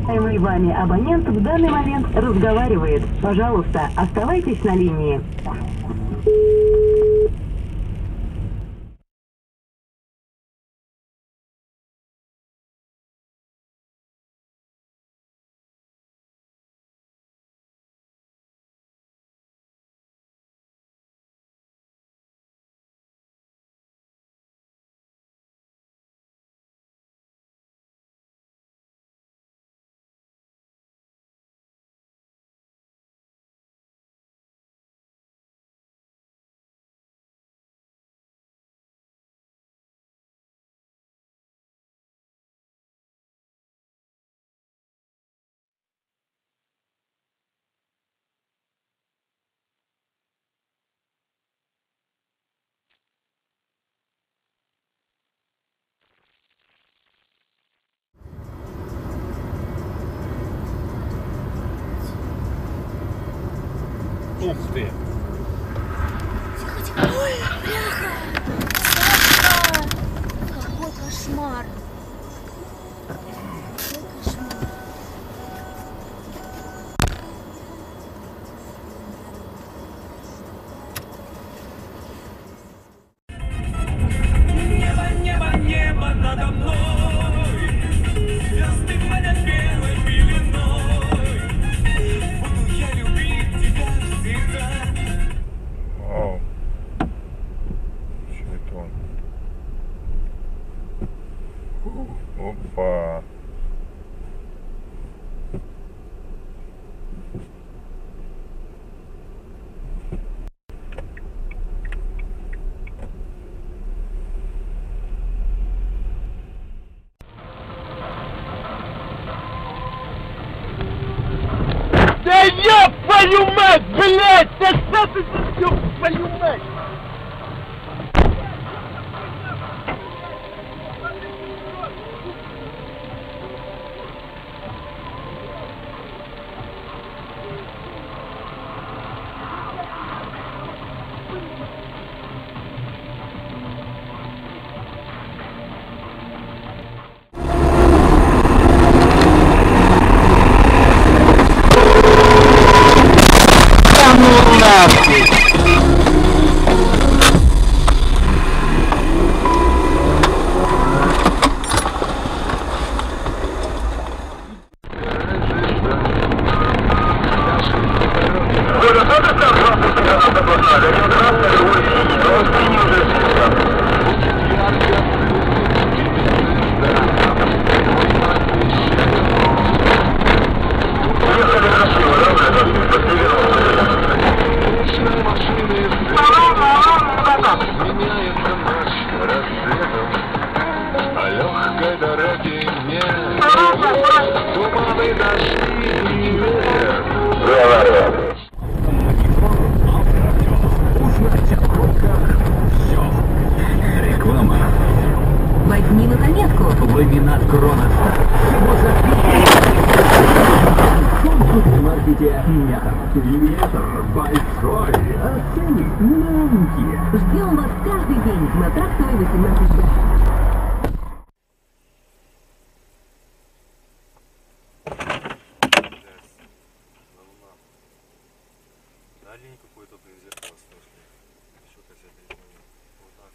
Вами абонент в данный момент разговаривает. Пожалуйста, оставайтесь на линии. Ух ты! Тихо, тихо. Ой, бляха! Сашка! Какой кошмар! Какой кошмар! Небо, небо, небо надо мной, звезды манят белой пеленой. Буду я любить тебя всегда. Вау. Что это он? Опа. Да ёб твою мать, блядь! Да что ты за ёб твою мать? Да ну нахуй! О легкой дороге нет, туманы дожди нет. Реклама. Возьми на заметку. Ламинат Крона. В супермаркете нет. Литр большой. А цены маленькие. Ждем вас каждый день на трактовой 18. Олень какой-то из зеркала страшный. Еще хотя бы. Вот так.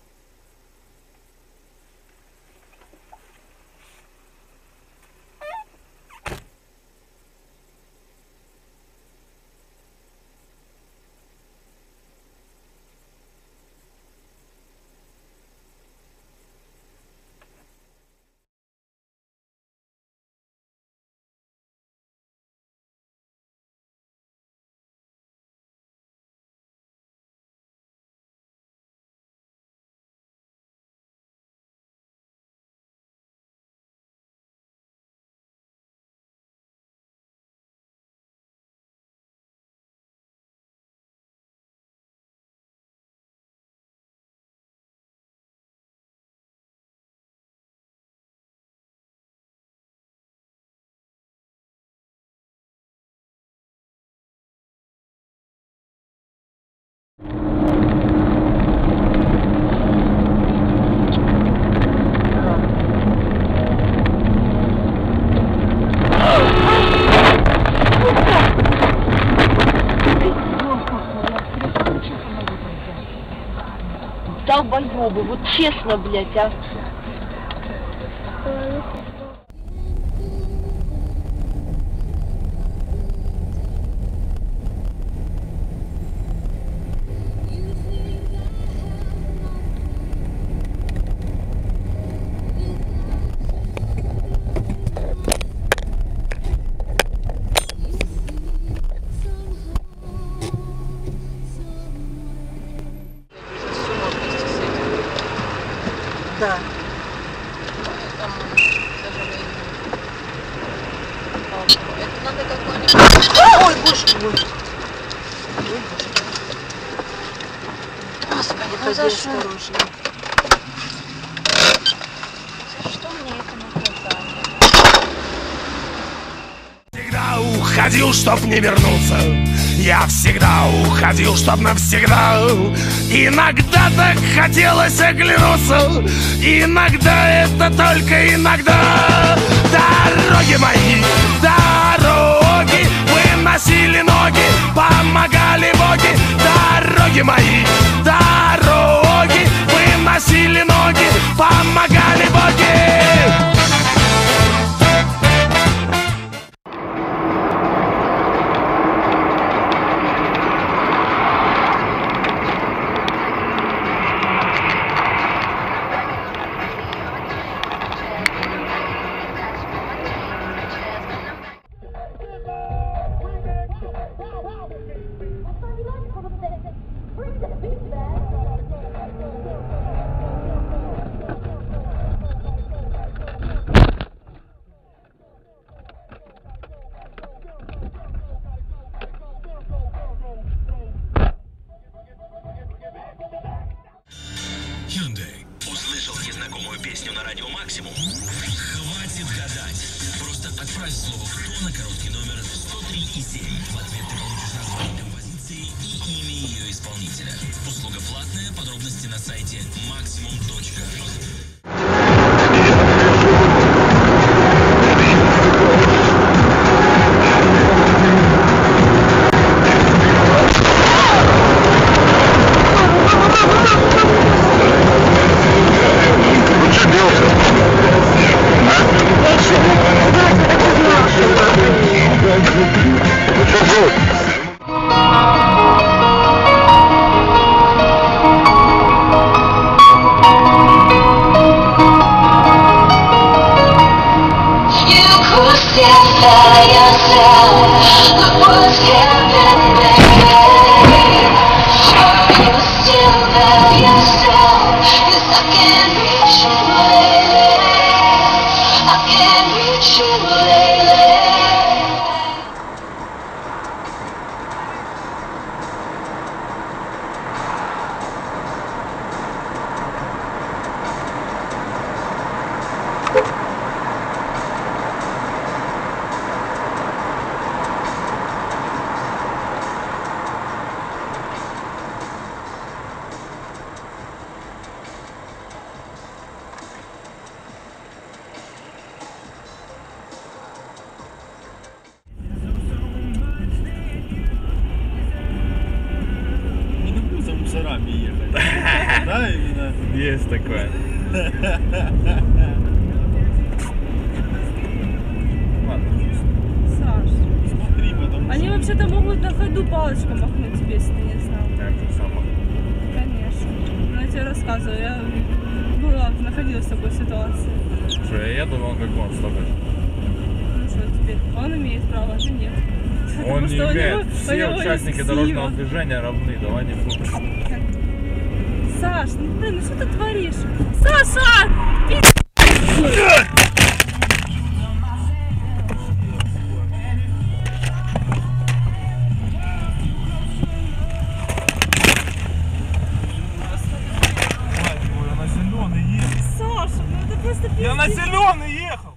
Вот честно, блядь, а. Да. Там даже это надо какой-нибудь... Ой, боже мой. Господи, ну Выходи за что? осторожно. За что мне это наказание? Всегда уходил, чтоб не вернуться. Я всегда уходил, чтоб навсегда. Иногда так хотелось оглянуться. Иногда это только иногда. Дороги мои, дороги, выносили ноги, помогали боги. Дороги мои, дороги, выносили ноги, помогали боги. Hyundai. Услышал незнакомую песню на радио Максимум? Хватит гадать. Просто отправь слово «кто» на короткий номер 103,7. В ответ ты получишь название композиции и имя ее исполнителя. Услуга платная. Подробности на сайте maximum.ru. Мусорами ехать. Да, именно? Есть такое. Саш, Смотри, потому они вообще-то могут на ходу палочкой махнуть тебе, если ты не знал. Это само. Конечно. Но я тебе рассказываю, я находилась в такой ситуации. Что, я думал, как он столько. Ну что теперь? Он имеет право, а ты нет. Он не Потому что имеет. у него Все участники есть дорожного сила. движения равны. Давай не путаем. Саш, ну блин, ну что ты творишь? Саша!